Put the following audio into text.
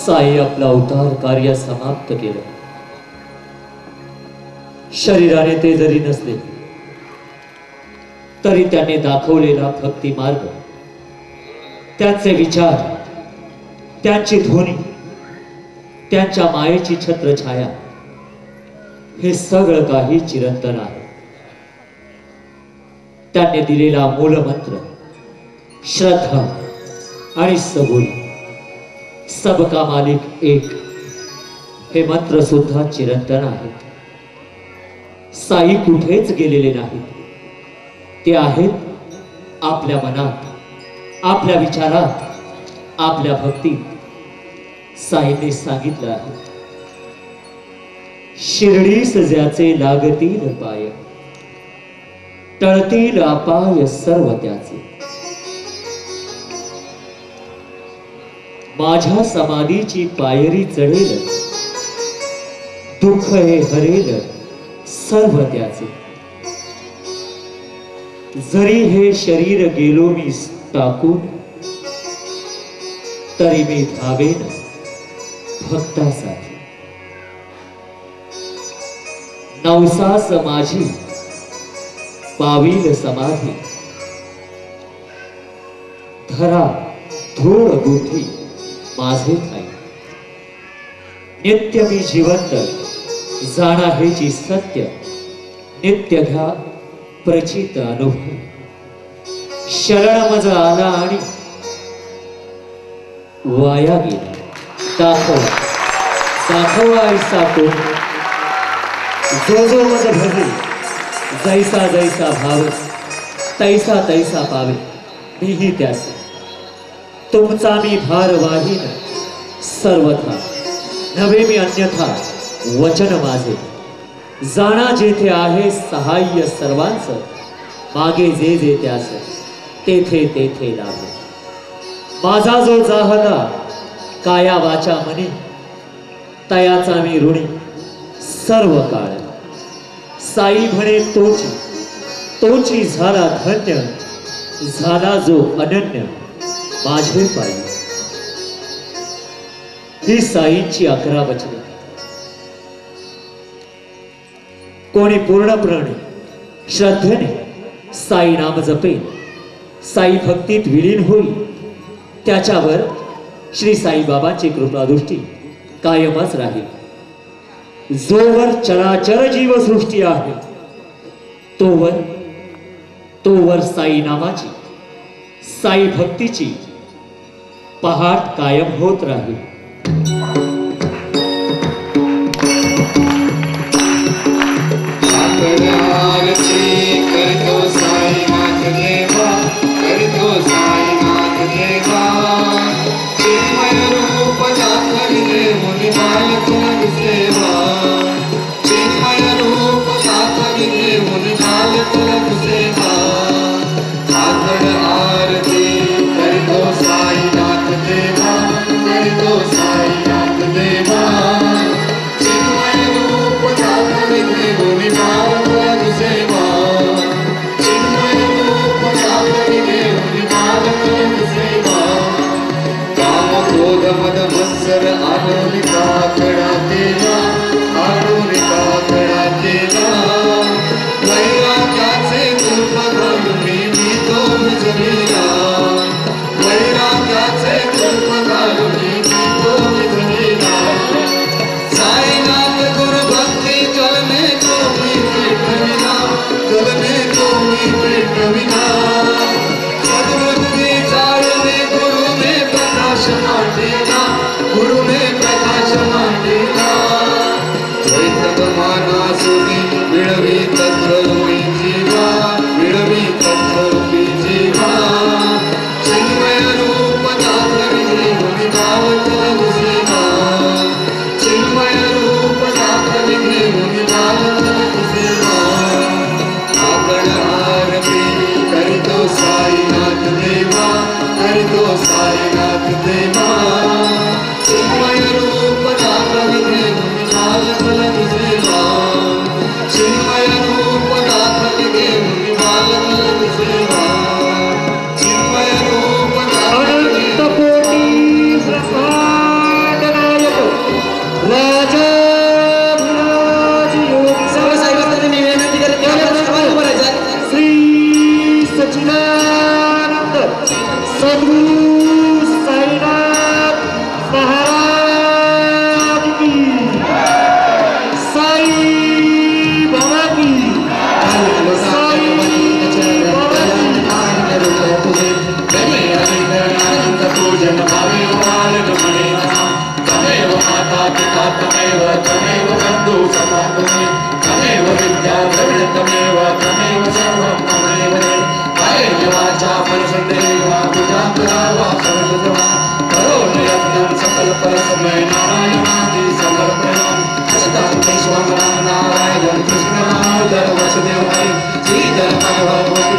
साई आपला अवतार कार्य समाप्त केलं. शरीराने ते जरी नसले तरी त्याने दाखवलेला भक्ती मार्ग, त्यांचे विचार, त्यांची ध्वनी, त्यांच्या मायेची छत्रछाया, हे सगळं काही चिरंतन आहे. त्यांनी दिलेला मूलमंत्र श्रद्धा आणि सबूल, सबका मालिक एक, हे मंत्र सुद्धा चिरंतन आहेत. साई कुठेच गेलेले नाहीत. ते आहेत आपल्या मनात, आपल्या विचारात, आपल्या भक्तीत. साईने सांगितलं आहे, शिर्डीस ज्याचे लागतील पाय, टळतील अपाय सर्व त्याचे. माझ्या समाधीची पायरी चढेल, दुःख हे हरेल सर्व त्याचे. जरी हे शरीर गेलो मी टाकून, तरी मी धावेन भक्तासाठी. नवसास माझी पावील समाधी, धरा धूळ गुठी माझे ठाई. नित्य मी जिवंत जाणा हेची सत्य, नित्य घ्या प्रचित अनुभव. शरण मज आला आणि वाया गेला. दाखवा ऐसा तो, जो जो मज भजे, जैसा जैसा भाव तैसा तैसा पावे. मीही त्यास तुमचा मी भार वाहीन सर्वथा, नवे मी अन्यथा वचन माझे. जाणा जेथे आहे सहाय्य सर्वांचं, मागे जे जे त्यास तेथे तेथे लाभे. माझा जो जाहला काया वाचा मनी, तयाचा मी ऋणी सर्व काळ. साई म्हणे तोची तोची झाला धन्य, झाला जो अनन्य माझे पायी. ही साईंची 11 वचने. कोणी पूर्णपणे श्रद्धेने साई नाम जपेल, साई भक्तीत विलीन होईल, त्याच्यावर श्री साईबाबांची कृपादृष्टी कायमच राहील. जोवर चराचर जीवसृष्टी आहे तोवर साई नामाची, साई भक्तीची पहाट कायम होत राहील. करतो साईनाथ देवा, करतो साईनाथ देवा. चिन्मय रूप दाखविले मुनी बालक सेवा, चिन्मय रूप दाखविले मुनी बालक सेवा. काकड आरती करतो साईनाथ देवा, करतो साईनाथ देवा. चिन्मय रूप दाखविले मुनी बालक सेवा, चिन्मय रूप दाखविले मुनी बालक सेवा. काम क्रोध मद मत्सर आलोली काकडा देवा, आलोली काकडा देवा. वैराग्याचे रूप घालून मी तो विझविला, वैराग्याचे रूप घालून मी तो विझविला. साईनाथ गुरु भक्ती जलने को मी पेटविला, जलने को मी पेटविला. सद्बुद्धी जाळणे गुरुने प्रकाश मांडिला, गुरुने प्रकाश मांडिला. वैतमानासुनी मिळवी तत्वरूपी जीवा, मिळवी तत्वरूपी जीवा. चिन्मय रूप दाखविले मुनी बालक सेवा, चिन्मय रूप दाखविले मुनी बालक सेवा. काकड आरती करतो साईनाथ देवा, करतो साईनाथ देवा. चिन्मय रूप दाखविले मुनी बालक सेवा, चिन्मय रूप दाखविले मुनी बालक सेवा. चिन्मय रूप दाखविले. अनंत कोटी ब्रह्मांड सद्गुरु साईनाथ महाराज की, साई बाबा की, साई बाबा की। पूजन भावे तमेव माता पिता तमेव तमेव बंधु सखा तमेव विद्या द्रविण तमेव तमेव सर्वं तमेव कायेन वाचा मनसेन्द्रियैर्वा पूजां करोवा सर्वदा करोमि यज्ञं सकल परस्मै नारायणादि समर्पयामि अष्टादश नारायण कृष्ण नामोदर वसुदेव हरि श्रीधर भगवती